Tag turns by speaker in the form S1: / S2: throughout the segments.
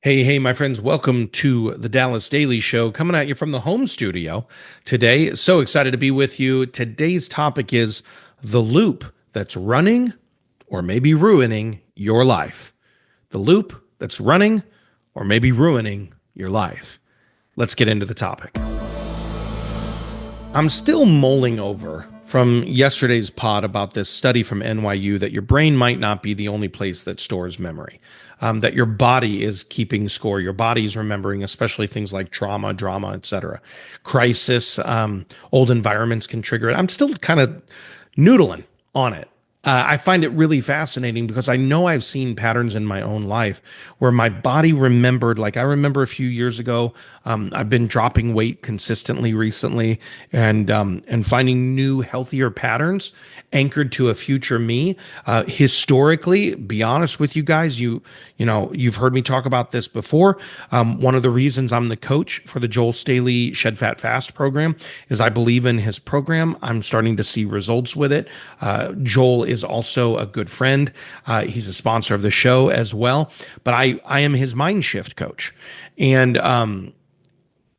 S1: Hey, my friends, welcome to the Dallas Daily Show, coming at you from the home studio today. So excited to be with you. Today's topic is the loop that's running or maybe ruining your life. The loop that's running or maybe ruining your life. Let's get into the topic. I'm still mulling over from yesterday's pod about this study from NYU that your brain might not be the only place that stores memory, that your body is keeping score. Your body is remembering, especially things like trauma, drama, etc. Crisis, old environments can trigger it. I'm still kind of noodling on it. I find it really fascinating because I know I've seen patterns in my own life where my body remembered. Like I remember a few years ago, I've been dropping weight consistently recently, and finding new, healthier patterns anchored to a future me. Historically, be honest with you guys, you've heard me talk about this before. One of the reasons I'm the coach for the Joel Staley Shed Fat Fast program is I believe in his program. I'm starting to see results with it. Joel is also a good friend. He's a sponsor of the show as well. But I am his mind shift coach. And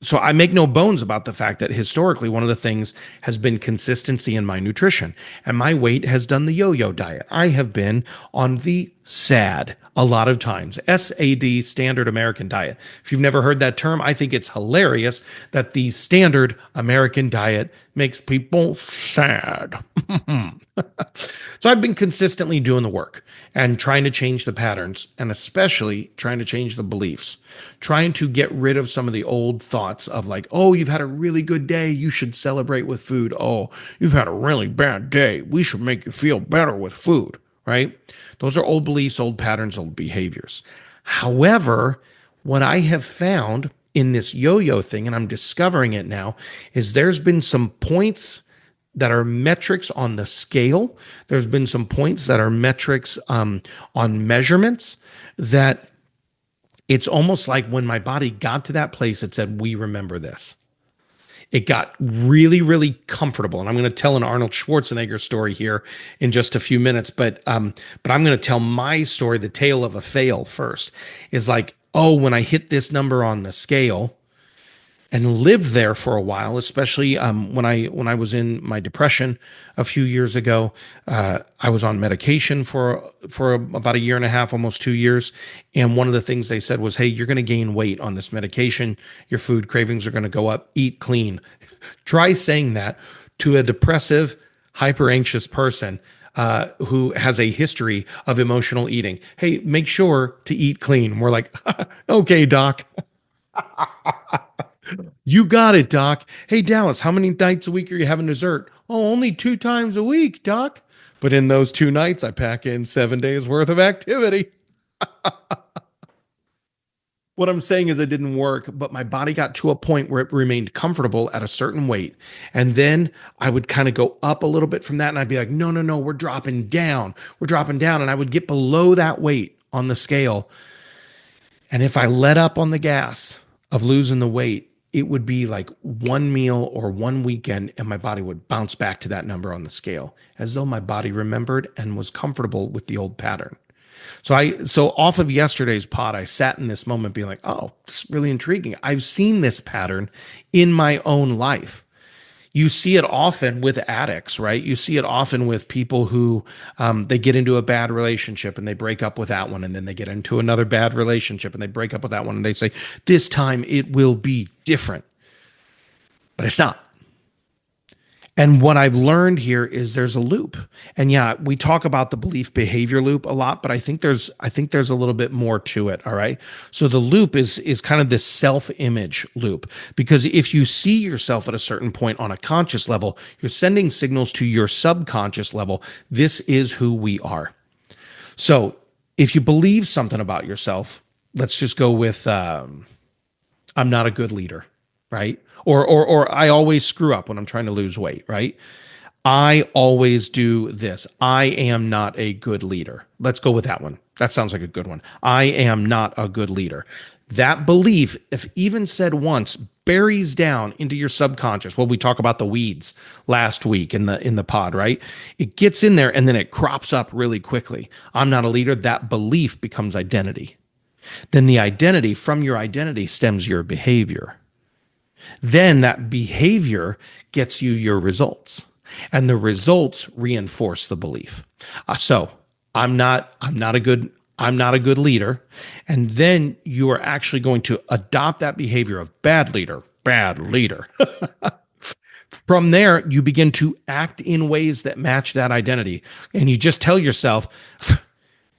S1: so I make no bones about the fact that historically one of the things has been consistency in my nutrition, and my weight has done the yo-yo diet. I have been on the SAD a lot of times, SAD, standard American diet. If you've never heard that term, I think it's hilarious that the standard American diet makes people sad. So I've been consistently doing the work and trying to change the patterns, and especially trying to change the beliefs, trying to get rid of some of the old thoughts of like, oh, you've had a really good day, you should celebrate with food. Oh, you've had a really bad day, we should make you feel better with food, right? Those are old beliefs, old patterns, old behaviors. However, what I have found in this yo-yo thing, and I'm discovering it now, is there's been some points that are metrics on the scale. There's been some points that are metrics on measurements that it's almost like when my body got to that place, it said, we remember this. It got really, really comfortable. And I'm going to tell an Arnold Schwarzenegger story here in just a few minutes. But I'm going to tell my story, the tale of a fail first, is like, oh, when I hit this number on the scale, and lived there for a while, especially when I was in my depression a few years ago. I was on medication for about a year and a half, almost 2 years. And one of the things they said was, "Hey, you're going to gain weight on this medication. Your food cravings are going to go up. Eat clean." Try saying that to a depressive, hyper anxious person who has a history of emotional eating. Hey, make sure to eat clean. We're like, okay, doc. You got it, Doc. Hey, Dallas, how many nights a week are you having dessert? Oh, only 2 times a week, Doc. But in those 2 nights, I pack in 7 days worth of activity. What I'm saying is it didn't work, but my body got to a point where it remained comfortable at a certain weight. And then I would kind of go up a little bit from that. And I'd be like, no, no, no, we're dropping down. We're dropping down. And I would get below that weight on the scale. And if I let up on the gas of losing the weight, it would be like one meal or one weekend, and my body would bounce back to that number on the scale, as though my body remembered and was comfortable with the old pattern. So off of yesterday's pod, I sat in this moment being like, oh, this is really intriguing. I've seen this pattern in my own life. You see it often with addicts, right? You see it often with people who they get into a bad relationship and they break up with that one, and then they get into another bad relationship and they break up with that one, and they say, this time it will be different. But it's not. And what I've learned here is there's a loop. And yeah, we talk about the belief behavior loop a lot, but I think there's a little bit more to it, all right? So the loop is kind of this self-image loop, because if you see yourself at a certain point on a conscious level, you're sending signals to your subconscious level. This is who we are. So if you believe something about yourself, let's just go with I'm not a good leader, right? Or I always screw up when I'm trying to lose weight, right? I always do this. I am not a good leader. Let's go with that one. That sounds like a good one. I am not a good leader. That belief, if even said once, buries down into your subconscious. Well, we talk about the weeds last week in the pod, right? It gets in there and then it crops up really quickly. I'm not a leader. That belief becomes identity. Then from your identity stems your behavior. Then that behavior gets you your results, and the results reinforce the belief. So I'm not a good leader. And then you are actually going to adopt that behavior of bad leader. From there, you begin to act in ways that match that identity. And you just tell yourself,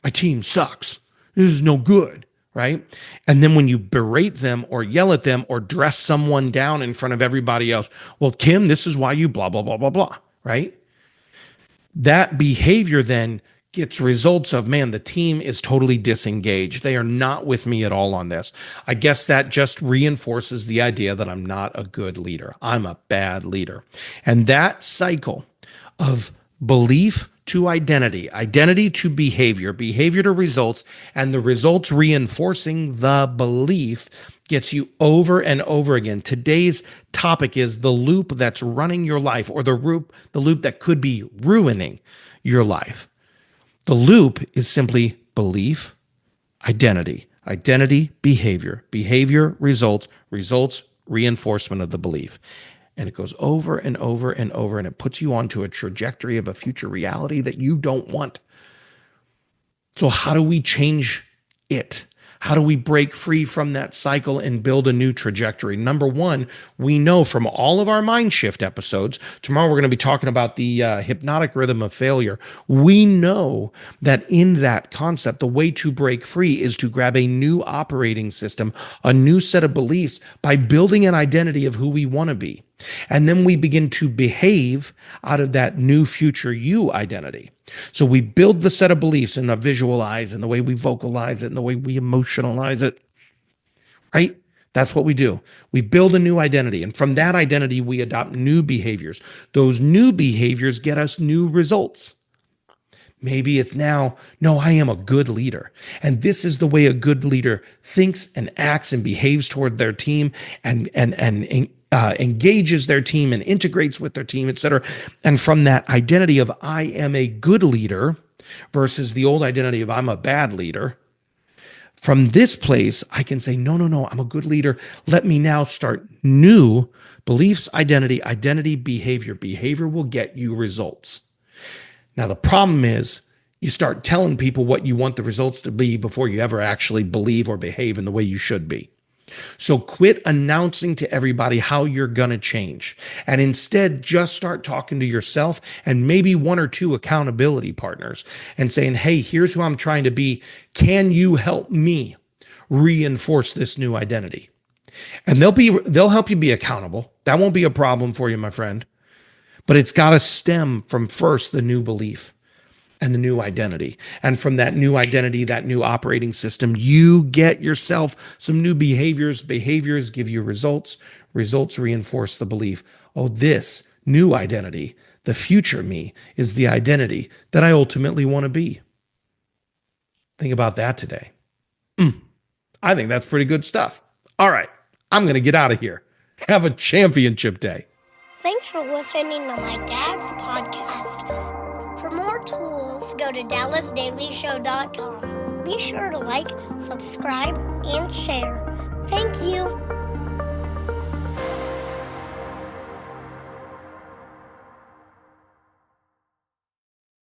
S1: my team sucks. This is no good, right? And then when you berate them or yell at them or dress someone down in front of everybody else, well, Kim, this is why you blah, blah, blah, blah, blah, right? That behavior then gets results of, man, the team is totally disengaged. They are not with me at all on this. I guess that just reinforces the idea that I'm not a good leader. I'm a bad leader. And that cycle of belief to identity, identity to behavior, behavior to results, and the results reinforcing the belief gets you over and over again. Today's topic is the loop that's running your life, or the loop that could be ruining your life. The loop is simply belief, identity, behavior, results, reinforcement of the belief. And it goes over and over and over, and it puts you onto a trajectory of a future reality that you don't want. So how do we change it? How do we break free from that cycle and build a new trajectory? Number one, we know from all of our mind shift episodes, tomorrow we're going to be talking about the hypnotic rhythm of failure. We know that in that concept, the way to break free is to grab a new operating system, a new set of beliefs by building an identity of who we want to be. And then we begin to behave out of that new future you identity. So we build the set of beliefs and the visualize and the way we vocalize it and the way we emotionalize it, right? That's what we do. We build a new identity. And from that identity, we adopt new behaviors. Those new behaviors get us new results. Maybe it's now, no, I am a good leader. And this is the way a good leader thinks and acts and behaves toward their team and engages their team and integrates with their team, etc. And from that identity of I am a good leader versus the old identity of I'm a bad leader, from this place, I can say, no, I'm a good leader. Let me now start new beliefs, identity, behavior. Behavior will get you results. Now, the problem is you start telling people what you want the results to be before you ever actually believe or behave in the way you should be. So quit announcing to everybody how you're going to change, and instead just start talking to yourself and maybe one or two accountability partners and saying, hey, here's who I'm trying to be. Can you help me reinforce this new identity? And they'll help you be accountable. That won't be a problem for you, my friend. But it's got to stem from first the new belief and the new identity. And from that new identity, that new operating system, you get yourself some new behaviors. Behaviors give you results. Results reinforce the belief. Oh, this new identity, the future me, is the identity that I ultimately want to be. Think about that today. I think that's pretty good stuff. All right, I'm going to get out of here. Have a championship day.
S2: Thanks for listening to my dad's podcast. For more tools, go to DallasDailyShow.com. Be sure to like, subscribe, and share. Thank you.